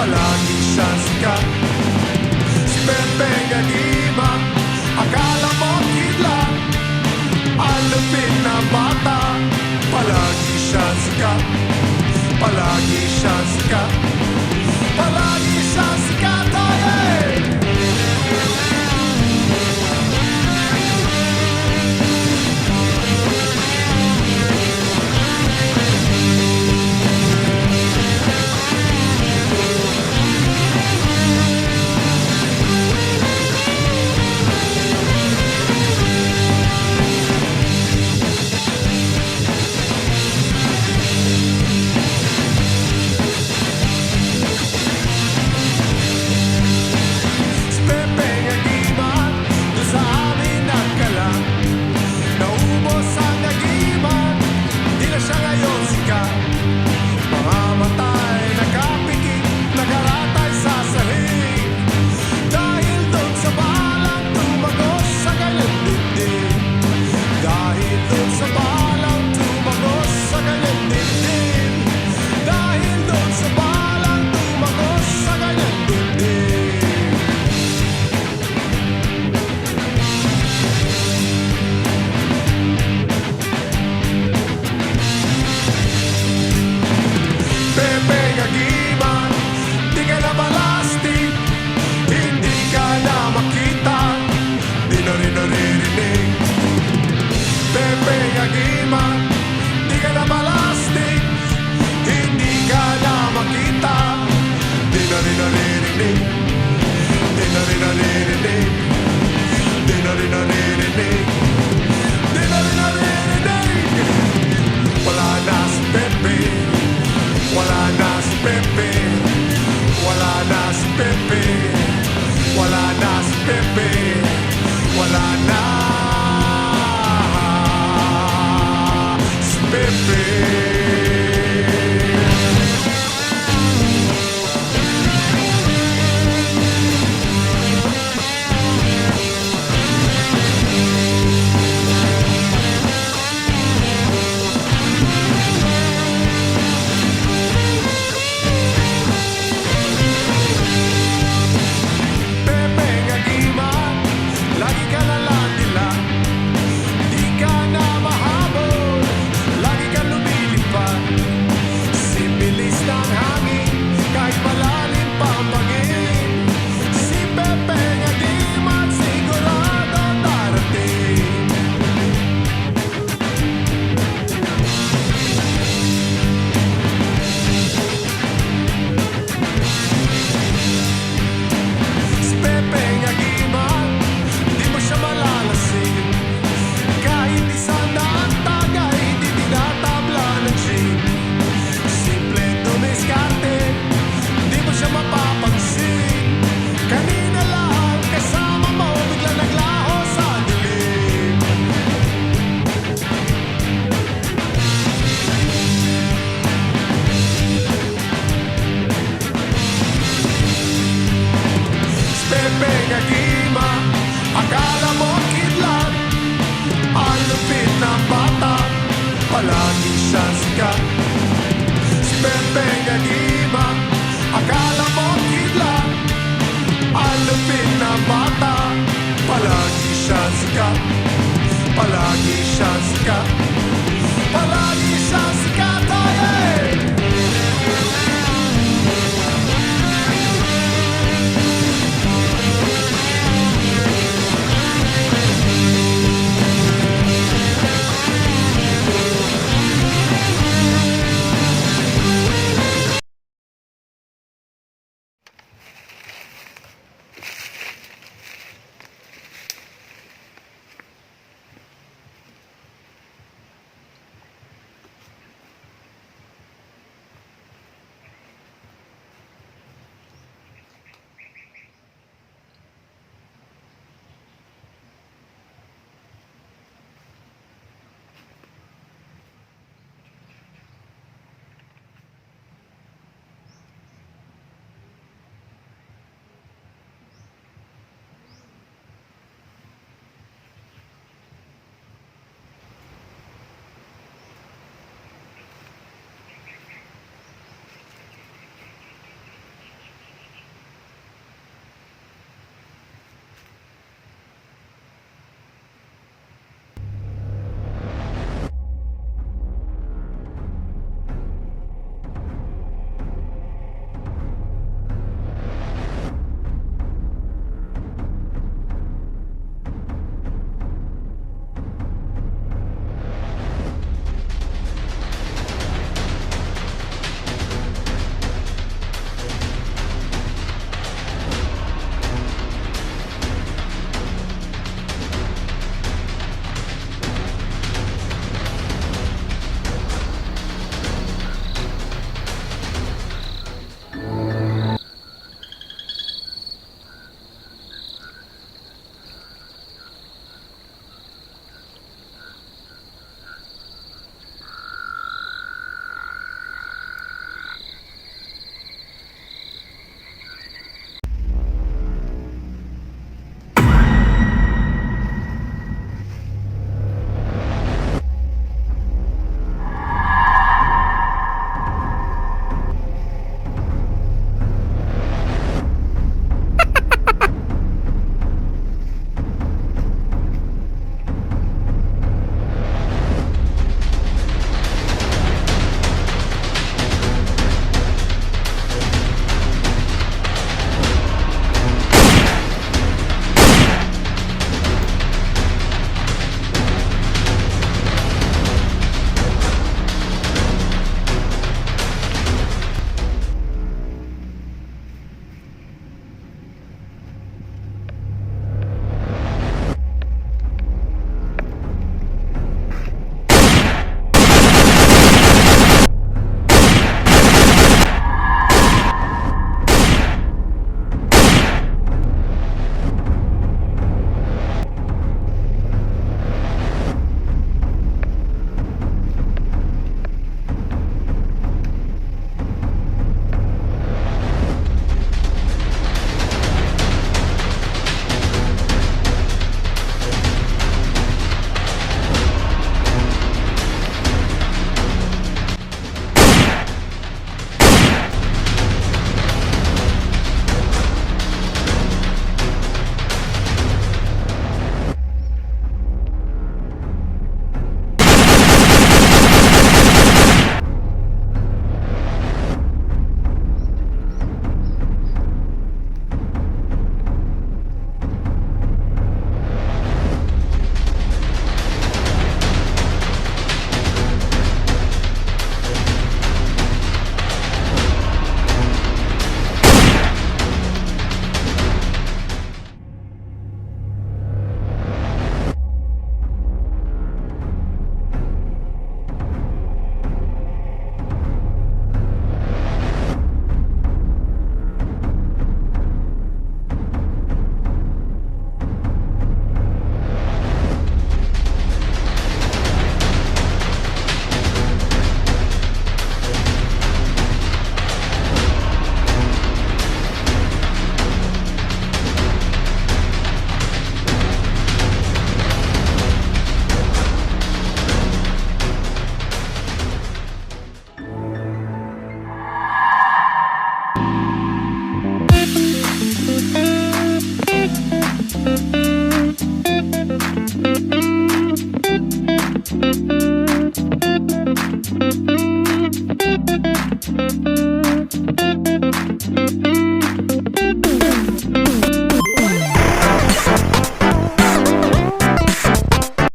palagi siyang sikat. Si Pepeng Agima, akala mo kidlat, ang lupit na bata, palagi siyang sikat. Palagi siyang sikat. Palagi siyang sikat, oh yeah! Pepeng Agima, di ka na balastik, hindi ka na makita, di na rin naririnig. Pepeng Agima, di ka na balastik, hindi ka na makita, di na rin naririnig. Di na rin naririnig. Di na rin naririnig. Di na rin naririnig. Wala na si Pepe. Wala na si Pepe, wala na si Pepe, wala na si Pepe, wala na si Pepe. Pepeng Agima, akala mo kidlat, ang lupit ng bata, palagi siyang sikat. Si Pepeng Agima, akala mo kidlat, ang lupit ng bata, palagi siyang sikat. Palagi siyang sikat.